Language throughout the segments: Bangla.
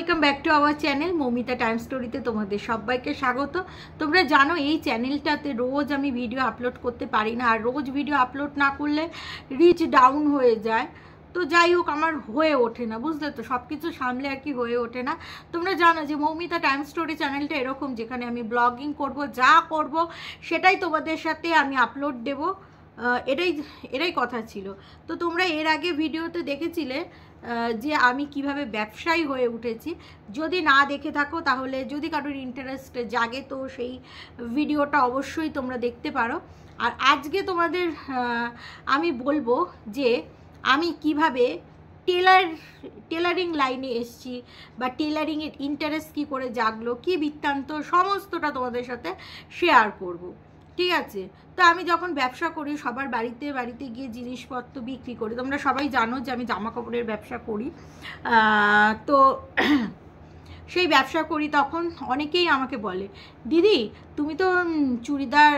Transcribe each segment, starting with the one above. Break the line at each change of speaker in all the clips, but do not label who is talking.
Welcome back to our channel Moumita time স্টোরিতে তোমাদের সবাইকে স্বাগত। তোমরা জানো এই চ্যানেলটাতে রোজ আমি ভিডিও আপলোড করতে পারি না, আর রোজ ভিডিও আপলোড না করলে রিচ ডাউন হয়ে যায়। তো যাই হোক, আমার হয়ে ওঠে না, বুঝলে তো, সব কিছু সামলে আর কি হয়ে ওঠে না। তোমরা জানো যে মৌমিতা টাইম স্টোরি চ্যানেলটা এরকম, যেখানে আমি ব্লগিং করব, যা করব সেটাই তোমাদের সাথে আমি আপলোড দেবো। এটাই কথা ছিল। তো তোমরা এর আগে ভিডিওতে দেখেছিলে যে আমি কিভাবে ব্যবসায়ী হয়ে উঠেছি। যদি না দেখে থাকো, তাহলে যদি কারোর ইন্টারেস্ট জাগে তো সেই ভিডিওটা অবশ্যই তোমরা দেখতে পারো। আর আজকে তোমাদের আমি বলবো যে আমি কিভাবে টেলারিং লাইনে এসছি, বা টেলারিংয়ের ইন্টারেস্ট কী করে জাগলো, কী বৃত্তান্ত, সমস্তটা তোমাদের সাথে শেয়ার করব। ঠিক আছে? তো আমি যখন ব্যবসা করি, সবার বাড়িতে বাড়িতে গিয়ে জিনিসপত্র বিক্রি করি। তোমরা সবাই জানো যে আমি জামা কাপড়ের ব্যবসা করি। তো সেই ব্যবসা করি, তখন অনেকেই আমাকে বলে, দিদি তুমি তো চুড়িদার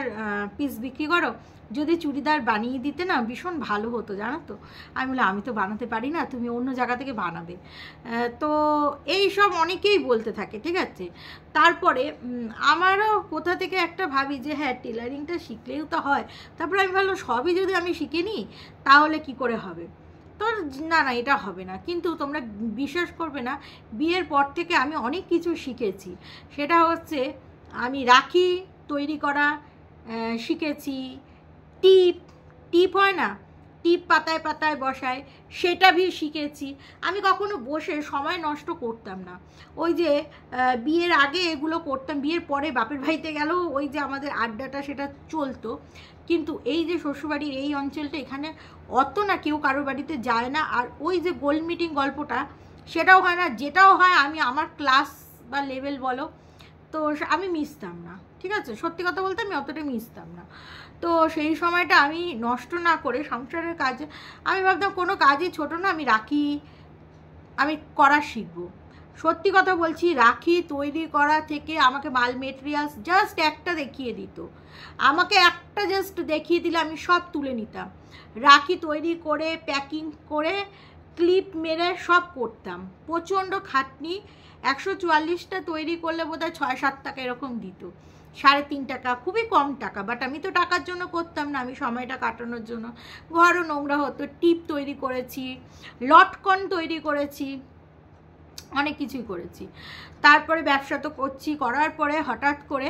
পিস বিক্রি করো, যদি চুড়িদার বানিয়ে দিতে না ভীষণ ভালো হতো, জানো তো। আমি বলি আমি তো বানাতে পারি না, তুমি অন্য জায়গা থেকে বানাবে। তো এই সব অনেকেই বলতে থাকে, ঠিক আছে। তারপরে আমারও কোথা থেকে একটা ভাবি যে হ্যাঁ, টেলারিংটা শিখলেও তো হয়। তারপরে আমি ভাবলাম সবই যদি আমি শিখে নিই তাহলে কি করে হবে। তো না, এটা হবে না। কিন্তু তোমরা বিশ্বাস করবে না, বিয়ের পর থেকে আমি অনেক কিছু শিখেছি। সেটা হচ্ছে, আমি রাখি তৈরি করা শিখেছি। টিপ হয় না, টিপ পাতায় পাতায় বসায়, সেটা শিখেছি। আমি কখনো বসে সময় নষ্ট করতাম না। ওই যে বিয়ের আগে এগুলো করতাম, বিয়ের পরে বাপের বাড়িতে গেলেও ওই যে আমাদের আড্ডাটা সেটা চলতো। কিন্তু এই যে শ্বশুরবাড়ির এই অঞ্চলটা, এখানে অত না কেউ কারোর বাড়িতে যায় না। আর ওই যে গোল মিটিং গল্পটা, সেটাও হয় না। যেটাও হয় আমি আমার ক্লাস বা লেভেল বলো, তো আমি মিশতাম না। ঠিক আছে, সত্যি কথা বলতে আমি অতটা মিশতাম না। তো সেই সময়টা আমি নষ্ট না করে সংসারের কাজে আমি ভাবতাম কোনো কাজই ছোটো না, আমি করা শিখবো। সত্যি কথা বলছি, রাখি তৈরি করা থেকে আমাকে মাল মেটেরিয়ালস জাস্ট একটা দেখিয়ে দিত, আমাকে একটা জাস্ট দেখিয়ে দিলে আমি সব তুলে নিতাম। রাখি তৈরি করে প্যাকিং করে ক্লিপ মেরে সব করতাম। প্রচণ্ড খাটনি। 144টা তৈরি করলে বোধহয় 6-7 টাকা এরকম দিত, 3.5 টাকা, খুবই কম টাকা। বাট আমি তো টাকার জন্য করতাম না, আমি সময়টা কাটানোর জন্য। ঘরও নোংরা হতো। টিপ তৈরি করেছি, লটকন তৈরি করেছি, অনেক কিছুই করেছি। তারপরে ব্যবসা তো করছি। করার পরে হঠাৎ করে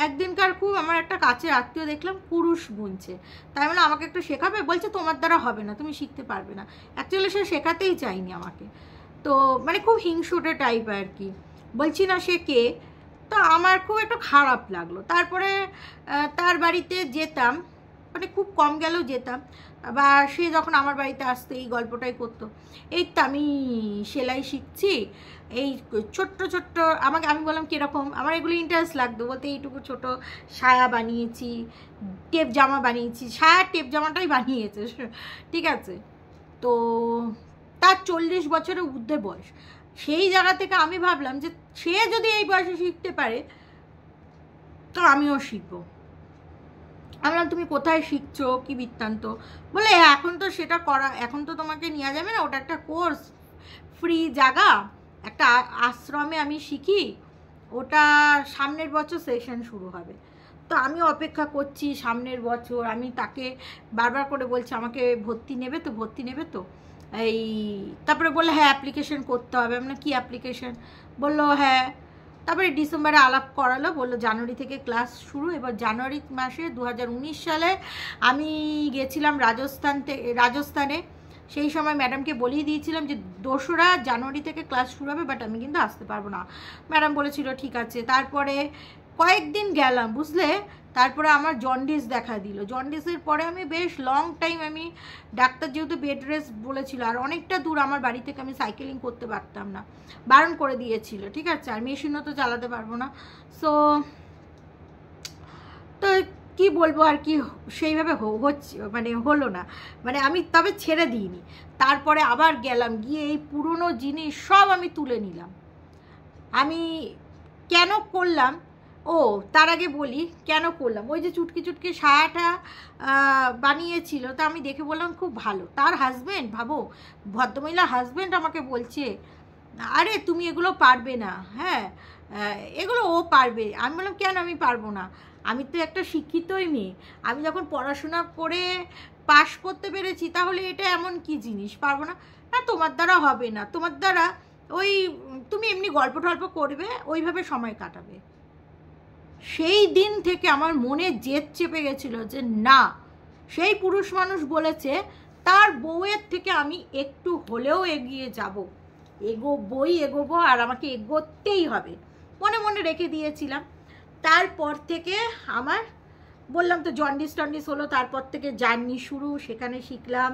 একদিনকার খুব আমার একটা কাছের আত্মীয় দেখলাম কুরুশ বুনছে। তাই মানে আমাকে একটু শেখাবে, বলছে তোমার দ্বারা হবে না, তুমি শিখতে পারবে না। অ্যাকচুয়ালি সে শেখাতেই চায়নি আমাকে। তো মানে খুব হিংসুটে টাইপ আর কি, বলছি না সে কে। তো আমার খুব একটু খারাপ লাগলো। তারপরে তার বাড়িতে যেতাম, মানে খুব কম গেলেও যেতাম। বা সে যখন আমার বাড়িতে আসতো এই গল্পটাই করতো, এই তো আমি সেলাই শিখছি, এই ছোট্ট ছোট্ট আমি বললাম কীরকম, আমার এগুলো ইন্টারেস্ট লাগতো। বলতে এইটুকু ছোট সায়া বানিয়েছি, টেপ জামা বানিয়েছি, সায়া টেপ জামাটাই বানিয়েছে, ঠিক আছে। তো তার 40 বছরের ঊর্ধ্বে বয়স। সেই জায়গা থেকে আমি ভাবলাম যে সে যদি এই বয়সে শিখতে পারে তো আমিও শিখবো। আমি বললাম তুমি কোথায় শিখছো, কি বৃত্তান্ত। বলে এখন তো সেটা করা, এখন তো তোমাকে নেওয়া যাবে না, ওটা একটা কোর্স, ফ্রি জায়গা, একটা আশ্রমে আমি শিখি, ওটা সামনের বছর সেশন শুরু হবে। তো আমি অপেক্ষা করছি সামনের বছর। আমি তাকে বারবার করে বলছি আমাকে ভর্তি নেবে তো এই। তারপরে বললো হ্যাঁ অ্যাপ্লিকেশন করতে হবে। আমরা কি অ্যাপ্লিকেশন, বললো হ্যাঁ। তারপরে ডিসেম্বরে আলাপ করালো, বললো জানুয়ারি থেকে ক্লাস শুরু। এবার জানুয়ারি মাসে 2019 সালে আমি গেছিলাম রাজস্থানে। সেই সময় ম্যাডামকে বলেই দিয়েছিলাম যে 2রা জানুয়ারি থেকে ক্লাস শুরু হবে, বাট আমি কিন্তু আসতে পারবো না। ম্যাডাম বলেছিল ঠিক আছে। তারপরে কয়েকদিন গেলাম, বুঝলে। তারপরে আমার জন্ডিস দেখা দিল। জন্ডিসের পরে আমি বেশ লং টাইম, আমি ডাক্তার যেহেতু বেড রেস্ট বলেছিল, আর অনেকটা দূর আমার বাড়ি থেকে আমি সাইকেলিং করতে পারতাম না, বারণ করে দিয়েছিল, ঠিক আছে। আর মেশিনও তো চালাতে পারবো না। তো কি বলবো আর কি, সেইভাবে হচ্ছে মানে হলো না, মানে আমি তবে ছেড়ে দিইনি। তারপরে আবার গেলাম, গিয়ে এই পুরনো জিনিস সব আমি তুলে নিলাম। আমি কেন করলাম, তার আগে বলি কেন করলাম। ওই যে চুটকি সায়াটা বানিয়েছিল, তা আমি দেখে বললাম খুব ভালো। তার হাজব্যান্ড, ভাবো ভদ্রমহিলা হাজব্যান্ড আমাকে বলছে আরে তুমি এগুলো পারবে না, হ্যাঁ এগুলো ও পারবে। আমি বললাম কেন আমি পারবো না, আমি তো একটা শিক্ষিতই মেয়ে, আমি যখন পড়াশোনা করে পাশ করতে পেরেছি তাহলে এটা এমন কি জিনিস পারবো না? না তোমার দ্বারা হবে না, তোমার দ্বারা ওই তুমি এমনি গল্প টল্প করবে, ওইভাবে সময় কাটাবে। সেই দিন থেকে আমার মনে জেদ চেপে গেছিলো যে না, সেই পুরুষ মানুষ বলেছে তার বউয়ের থেকে আমি একটু হলেও এগিয়ে যাব, এগোবো আর আমাকে এগোতেই হবে, মনে মনে রেখে দিয়েছিলাম। তারপর থেকে আমার বললাম তো জন্ডিস টন্ডিস হলো, তারপর থেকে জার্নি শুরু, সেখানে শিখলাম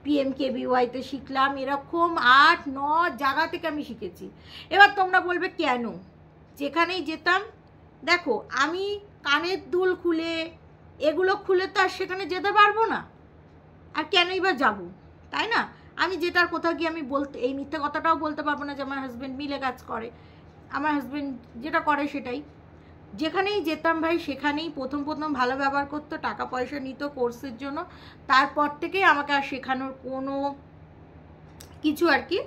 PMKVYতে শিখলাম, এরকম 8-9 জায়গা থেকে আমি শিখেছি। এবার তোমরা বলবে কেন, যেখানেই যেতাম দেখো আমি কানের দুল খুলে এগুলো খুলে তো আর সেখানে যেতে পারবো না, আর কেনই বা যাবো, তাই না? আমি যেটার কোথাও গিয়ে আমি বলতে, এই মিথ্যা কথাটাও বলতে পারবো না যে আমার হাজব্যান্ড মিলে কাজ করে, আমার হাজব্যান্ড যেটা করে সেটাই। যেখানেই যেতাম ভাই সেখানেই প্রথম ভালো ব্যবহার করতো, টাকা পয়সা নিত কোর্সের জন্য, তারপর থেকেই আমাকে আর শেখানোর কোনো কিছু আর কি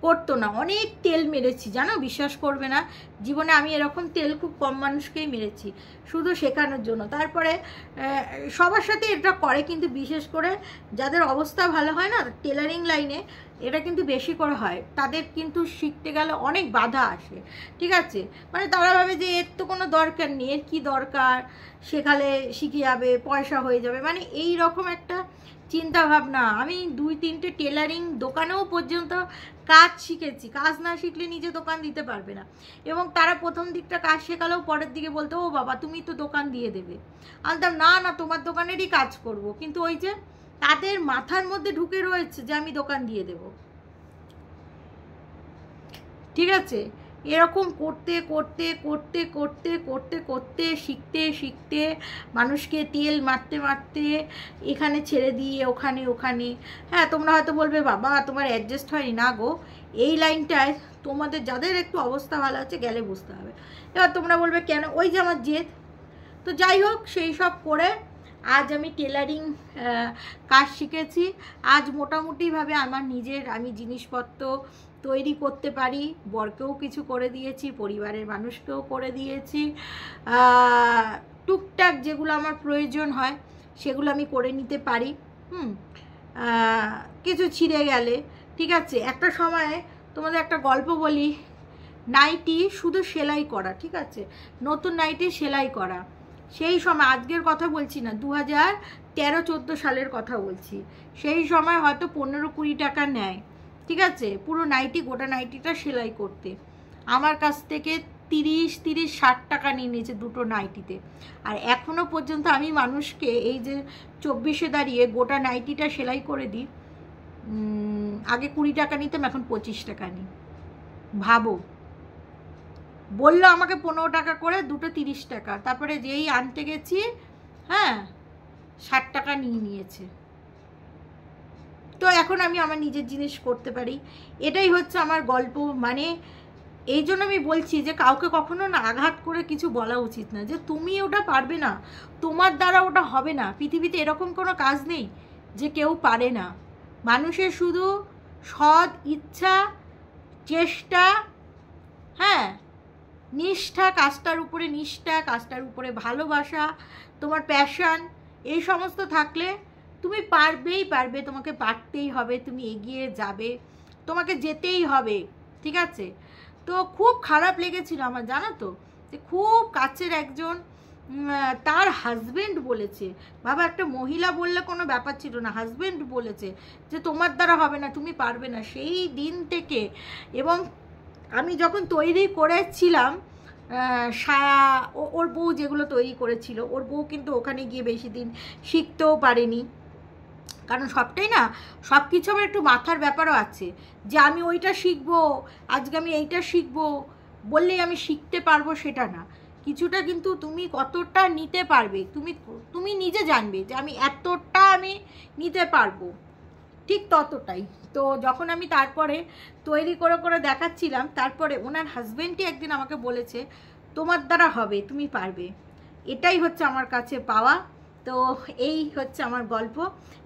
করতো না। অনেক তেল মেরেছি জানো, বিশ্বাস করবে না, জীবনে আমি এরকম তেল খুব কম মানুষকেই মেরেছি শুধু শেখানোর জন্য। তারপরে সবার সাথে এটা করে, কিন্তু বিশেষ করে যাদের অবস্থা ভালো হয় না টেলারিং লাইনে, এটা কিন্তু বেশি করে হয়, তাদের কিন্তু শিখতে গেলে অনেক বাধা আসে, ঠিক আছে? মানে তারা ভাবে যে এর তো কোনো দরকার নেই, এর কী দরকার, শেখালে শিখে যাবে, পয়সা হয়ে যাবে, মানে এই রকম একটা চিন্তা ভাবনা। আমি 2-3টে টেলারিং দোকানেও পর্যন্ত কাজ শিখেছি, কাজ না শিখলে নিজে দোকান দিতে পারবে না। এবং তারা প্রথম দিকটা কাজ শেখালেও পরের দিকে বলতো ও বাবা তুমি তো দোকান দিয়ে দেবে, বলতাম না না তোমার দোকানেরই কাজ করব, কিন্তু ওই যে তাদের মাথার মধ্যে ঢুকে রয়েছে যে আমি দোকান দিয়ে দেব, ঠিক আছে? এরকম করতে করতে করতে করতে করতে করতে শিখতে শিখতে মানুষকে তেল মারতে মারতে এখানে ছেড়ে দিয়ে ওখানে ওখানে। হ্যাঁ তোমরা হয়তো বলবে বাবা তোমার অ্যাডজাস্ট হয়নি, না গো এই লাইনটায় তোমাদের যাদের একটু অবস্থা ভালো আছে গেলে বুঝতে হবে। এবার তোমরা বলবে কেন, ওই যে আমার জেদ। তো যাই হোক সেই সব করে আজ আমি টেলারিং কাজ শিখেছি, আজ মোটামুটিভাবে আমার নিজের আমি জিনিসপত্র তৈরি করতে পারি, বরকেও কিছু করে দিয়েছি, পরিবারের মানুষকেও করে দিয়েছি, টুকটাক যেগুলো আমার প্রয়োজন হয় সেগুলো আমি করে নিতে পারি। কিছু ছিঁড়ে গেলে, ঠিক আছে, একটা সময় তোমাদের একটা গল্প বলি, নাইটি শুধু সেলাই করা, ঠিক আছে, নতুন নাইটি সেলাই করা, সেই সময় আজকের কথা বলছি না, 2013-14 সালের কথা বলছি, সেই সময় হয়তো 15-20 টাকা নেয়, ঠিক আছে, পুরো নাইটি গোটা নাইটিটা সেলাই করতে। আমার কাছ থেকে 30-60 টাকা নিয়ে নিয়েছে দুটো নাইটিতে। আর এখনও পর্যন্ত আমি মানুষকে এই যে 24-এ দাঁড়িয়ে গোটা নাইটিটা সেলাই করে দিই, আগে 20 টাকা নিতাম, এখন 25 টাকা নিই। ভাবো, বললো আমাকে 15 টাকা করে, দুটো 30 টাকা, তারপরে যেই আনতে গেছি হ্যাঁ 60 টাকা নিয়ে নিয়েছে। তো এখন আমি আমার নিজের জিনিস করতে পারি, এটাই হচ্ছে আমার গল্প। মানে এই জন্য আমি বলছি যে কাউকে কখনো না আঘাত করে কিছু বলা উচিত না, যে তুমি ওটা পারবে না, তোমার দ্বারা ওটা হবে না। পৃথিবীতে এরকম কোনো কাজ নেই যে কেউ পারে না, মানুষের শুধু সৎ ইচ্ছা, চেষ্টা, হ্যাঁ নিষ্ঠা, কাজটার উপরে নিষ্ঠা, কাজটার উপরে ভালোবাসা, তোমার প্যাশন, এই সমস্ত থাকলে তুমি পারবেই পারবে, তোমাকে পারতেই হবে, তুমি এগিয়ে যাবে, তোমাকে যেতেই হবে, ঠিক আছে? তো খুব খারাপ লেগেছিল আমার, জানো তো, যে খুব কাছের একজন, তার হাজব্যান্ড বলেছে, বাবা একটা মহিলা বললে কোনো ব্যাপার ছিল না, হাজব্যান্ড বলেছে যে তোমার দ্বারা হবে না, তুমি পারবে না। সেই দিন থেকে, এবং আমি যখন তৈরি করেছিলাম সায়া, ওর বউ যেগুলো তৈরি করেছিল, ওর বউ কিন্তু ওখানে গিয়ে বেশি দিন শিখতেও পারেনি, কারণ সবটাই না, সব কিছু আমার একটু মাথার ব্যাপারও আছে, যে আমি ওইটা শিখবো, আজকে আমি এইটা শিখবো বললেই আমি শিখতে পারবো সেটা না, কিছুটা কিন্তু তুমি কতটা নিতে পারবে তুমি নিজে জানবে যে আমি এতটা আমি নিতে পারবো, ঠিক ততটাই। তো যখন আমি তারপরে তৈরি করে করে দেখাচ্ছিলাম, তারপরে ওনার হাজব্যান্ডই একদিন আমাকে বলেছে তোমার দ্বারা হবে, তুমি পারবে। এটাই হচ্ছে আমার কাছে পাওয়া। তো এই হচ্ছে আমার গল্প,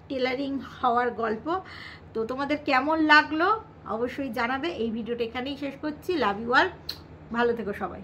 টেলারিং হওয়ার গল্প। তো তোমাদের কেমন লাগলো অবশ্যই জানাবে। এই ভিডিওটা এখানেই শেষ করছি। লাভ ইউ অল, ভালো থেকো সবাই।